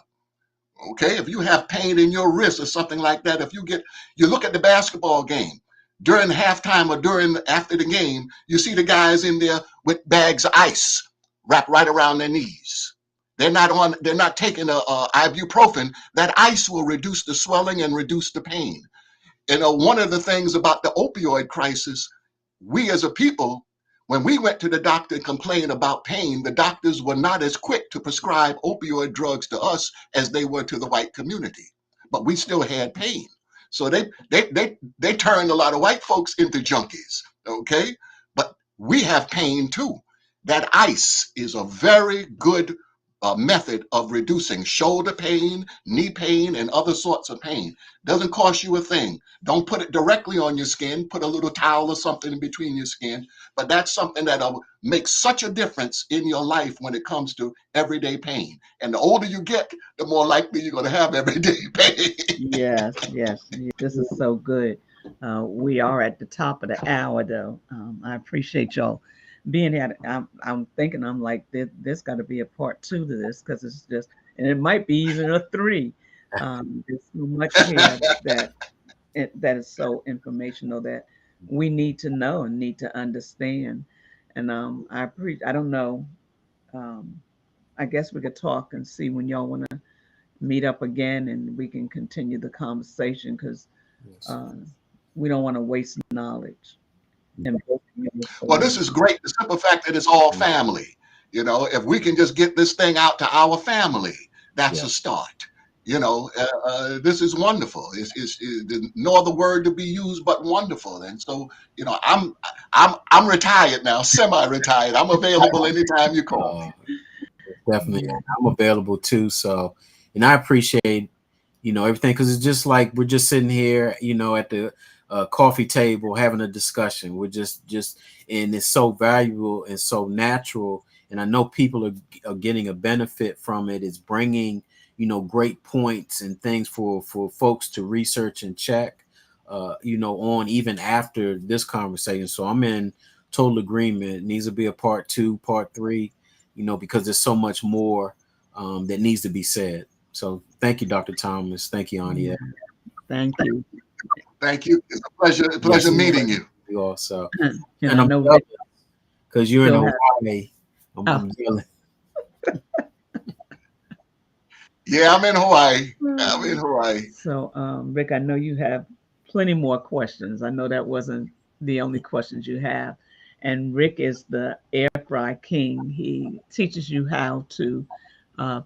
Okay, if you have pain in your wrist or something like that, you look at the basketball game, during halftime or after the game, you see the guys in there with bags of ice wrapped right around their knees. They're not taking a ibuprofen. That ice will reduce the swelling and reduce the pain. One of the things about the opioid crisis, we as a people, when we went to the doctor and complained about pain, the doctors were not as quick to prescribe opioid drugs to us as they were to the white community. But we still had pain. So they turned a lot of white folks into junkies, okay? But we have pain too. That ice is a very good method of reducing shoulder pain, knee pain, and other sorts of pain. Doesn't cost you a thing. Don't put it directly on your skin. Put a little towel or something in between your skin. But that's something that'll make such a difference in your life when it comes to everyday pain. And the older you get, the more likely you're going to have everyday pain. Yes, yes, this is so good. We are at the top of the hour, though. I appreciate y'all being here. I'm thinking, I'm like, there's got to be a part 2 to this, because it's just, and it might be even a 3. There's so much here that is so informational that we need to know and need to understand. And I don't know. Um, I guess we could talk and see when y'all want to meet up again, and we can continue the conversation, because Yes. uh, we don't want to waste knowledge. And Well, this is great. The simple fact that it's all family. If we can just get this thing out to our family, that's Yeah. a start. This is wonderful. No other word to be used but wonderful. And so, I'm retired now, semi-retired. I'm available anytime you call me. Definitely, I'm available too. So, and I appreciate everything, because it's just like we're just sitting here, at the coffee table having a discussion. We're just and it's so valuable and so natural. And I know people are getting a benefit from it. It's bringing great points and things for folks to research and check, on even after this conversation. So I'm in total agreement. It needs to be a part 2, part 3, because there's so much more that needs to be said. So thank you, Dr. Thomas. Thank you, Ania. Thank you. Thank you. It's a pleasure meeting you. You also. And And I I'm know Rick because you're in still has. Hawaii. I'm yelling. Yeah, I'm in Hawaii. I'm in Hawaii. So, Rick, I know you have plenty more questions. I know that wasn't the only questions you have. And Rick is the air fry king. He teaches you how to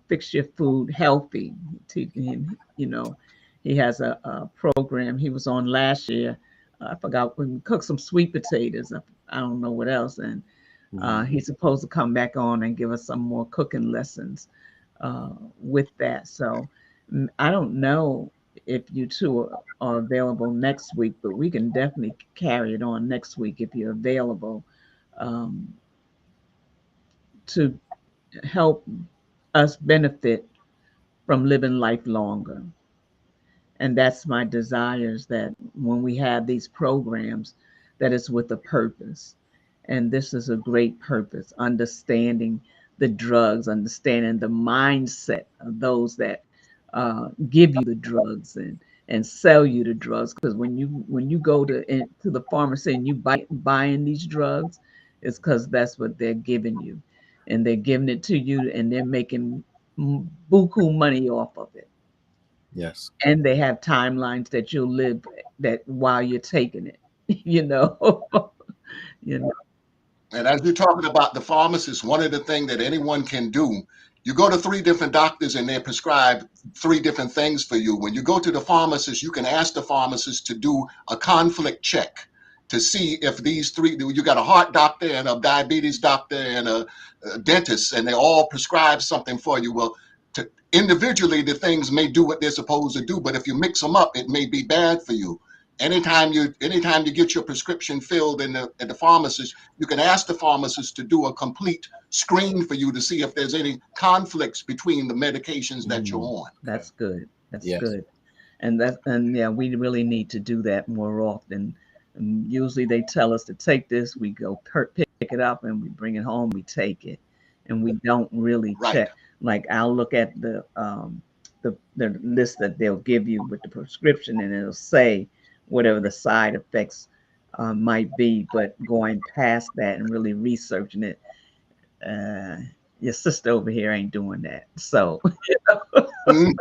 fix your food healthy. Teaching him, he has a program he was on last year. I forgot, when we cook some sweet potatoes. I don't know what else. And he's supposed to come back on and give us some more cooking lessons with that. So I don't know if you two are available next week, but we can definitely carry it on next week if you're available. um, to help us benefit from living life longer. And that's my desires, that when we have these programs, that it's with a purpose. And this is a great purpose, understanding the drugs, understanding the mindset of those that give you the drugs and sell you the drugs. Because when you go to the pharmacy and you buying these drugs, it's because that's what they're giving you, and they're giving it to you, and they're making buku money off of it. Yes. And they have timelines that you'll live that while you're taking it, you know. you know. And as you're talking about the pharmacist, one of the things that anyone can do, you go to 3 different doctors and they prescribe 3 different things for you. When you go to the pharmacist, you can ask the pharmacist to do a conflict check to see if these 3, you got a heart doctor and a diabetes doctor and a dentist, and they all prescribe something for you. Well, individually, the things may do what they're supposed to do, but if you mix them up, it may be bad for you. Anytime you get your prescription filled at the pharmacist, you can ask the pharmacist to do a complete screen for you to see if there's any conflicts between the medications that you're on. That's good. That's Yes. good. And yeah, we really need to do that more often. And usually they tell us to take this, we go pick it up and we bring it home, we take it, and we don't really Right. check. Like I'll look at the list that they'll give you with the prescription, and it'll say whatever the side effects might be. But going past that and really researching it, your sister over here ain't doing that. So Mhm.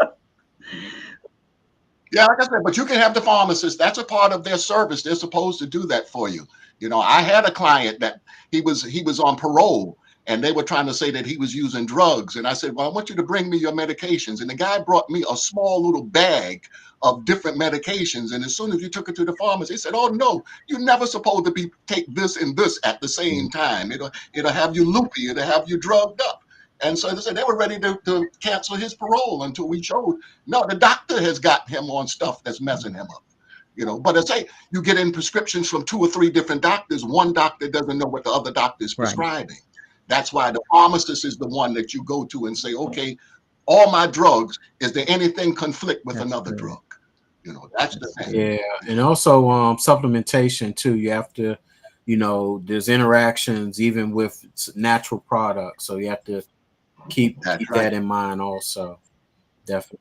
Yeah, like I said, but you can have the pharmacist. That's a part of their service. They're supposed to do that for you. I had a client that he was on parole, and they were trying to say that he was using drugs. And I said, well, I want you to bring me your medications. And the guy brought me a small little bag of different medications. And as soon as you took it to the pharmacy, he said, oh no, you're never supposed to take this and this at the same time. It'll have you loopy, it'll have you drugged up. And so they said they were ready to cancel his parole until we showed, no, the doctor has got him on stuff that's messing him up. But I say you get in prescriptions from 2 or 3 different doctors. One doctor doesn't know what the other doctor is Right. prescribing. That's why the pharmacist is the one that you go to and say, okay, all my drugs, is there anything conflict with That's another good. drug? That's the thing. Yeah, and also supplementation too. You have to, there's interactions even with natural products, so you have to keep That's that right. in mind also. Definitely.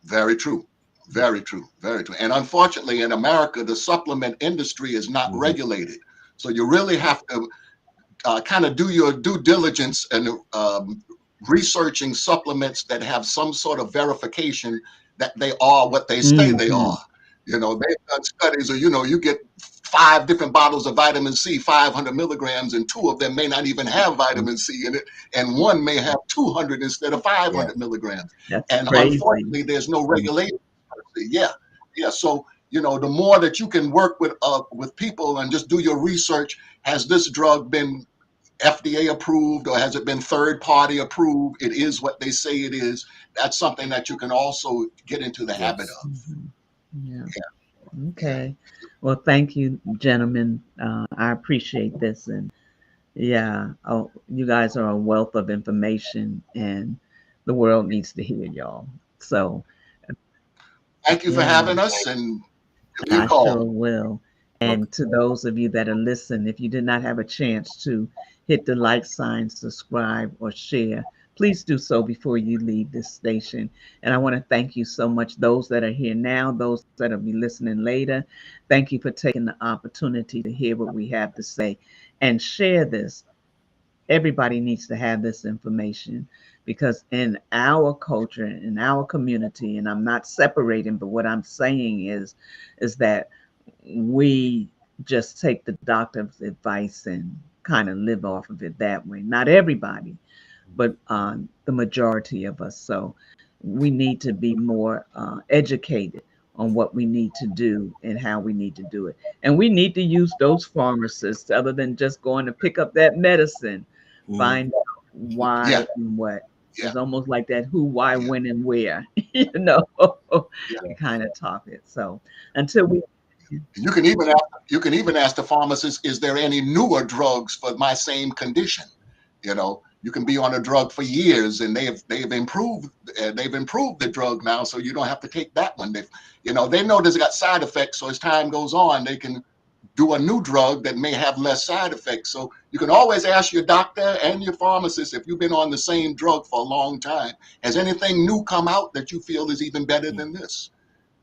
Very true. Very true. Very true. And unfortunately, in America, the supplement industry is not Mhm. regulated. So you really have to kind of do your due diligence and researching supplements that have some sort of verification that they are what they say they Mhm. are. They've done studies, or you get 5 different bottles of vitamin C, 500 milligrams, and 2 of them may not even have vitamin C in it, and one may have 200 instead of 500 milligrams. That's And crazy. unfortunately, there's no regulation. Yeah, yeah. So the more that you can work with people and just do your research. Has this drug been FDA approved, or has it been third party approved? It is what they say it is. That's something that you can also get into the habit of. Mhm. Yeah. Yeah. Okay. Well, thank you, gentlemen. I appreciate this, and yeah, you guys are a wealth of information, and the world needs to hear y'all. So, Thank you for yeah, having us, and give me a I sure call. will. And to those of you that are listening, if you did not have a chance to hit the like sign, subscribe, or share, please do so before you leave this station. And I want to thank you so much, those that are here now, those that will be listening later. Thank you for taking the opportunity to hear what we have to say and share this. Everybody needs to have this information, because in our culture, in our community, and I'm not separating, but what I'm saying is that we just take the doctor's advice and kind of live off of it that way. Not everybody, but the majority of us. So we need to be more educated on what we need to do and how we need to do it. And we need to use those pharmacists, other than just going to pick up that medicine, Mhm. find out why Yeah, and what. yeah, It's almost like that who, why, yeah, when, and where, yeah. kind of talk it. So until we You can even ask the pharmacist, is there any newer drugs for my same condition? You know, you can be on a drug for years and they've improved the drug now, so you don't have to take that one. They know there's got side effects, so as time goes on, they can do a new drug that may have less side effects. So you can always ask your doctor and your pharmacist, if you've been on the same drug for a long time, has anything new come out that you feel is even better than this?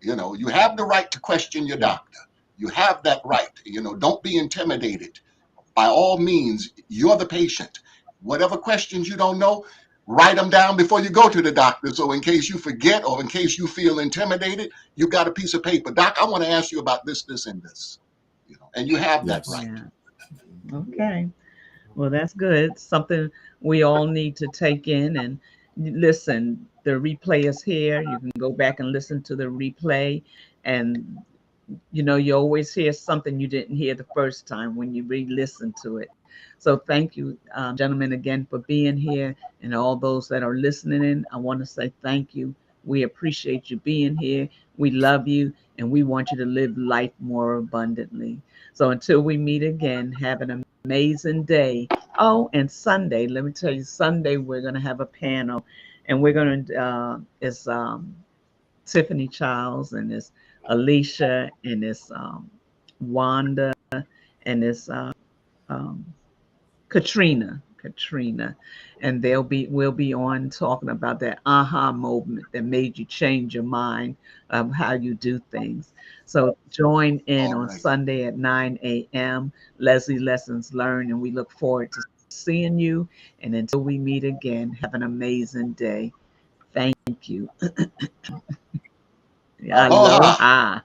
You have the right to question your doctor. You have that right. Don't be intimidated. By all means, you're the patient. Whatever questions you don't know, write them down before you go to the doctor. So in case you forget or in case you feel intimidated, you got a piece of paper. Doc, I want to ask you about this, this, and this. And you have that right. Yeah. Okay. Well, that's good. Something we all need to take in and listen. The replay is here. You can go back and listen to the replay. And, you always hear something you didn't hear the first time when you re-listen to it. So thank you, gentlemen, again for being here. And all those that are listening in, I want to say thank you. We appreciate you being here. We love you. And we want you to live life more abundantly. So until we meet again, have an amazing day. Oh, and Sunday, let me tell you, Sunday we're going to have a panel, and we're going to, it's Tiffany Childs, and it's Alicia, and it's Wanda, and it's um, Katrina, and we'll be on talking about that aha moment that made you change your mind of how you do things. So join in All on right. Sunday at 9 a.m. Leslie Lessons Learned, and we look forward to seeing you. And until we meet again, have an amazing day. Thank you. Aloha. Aloha.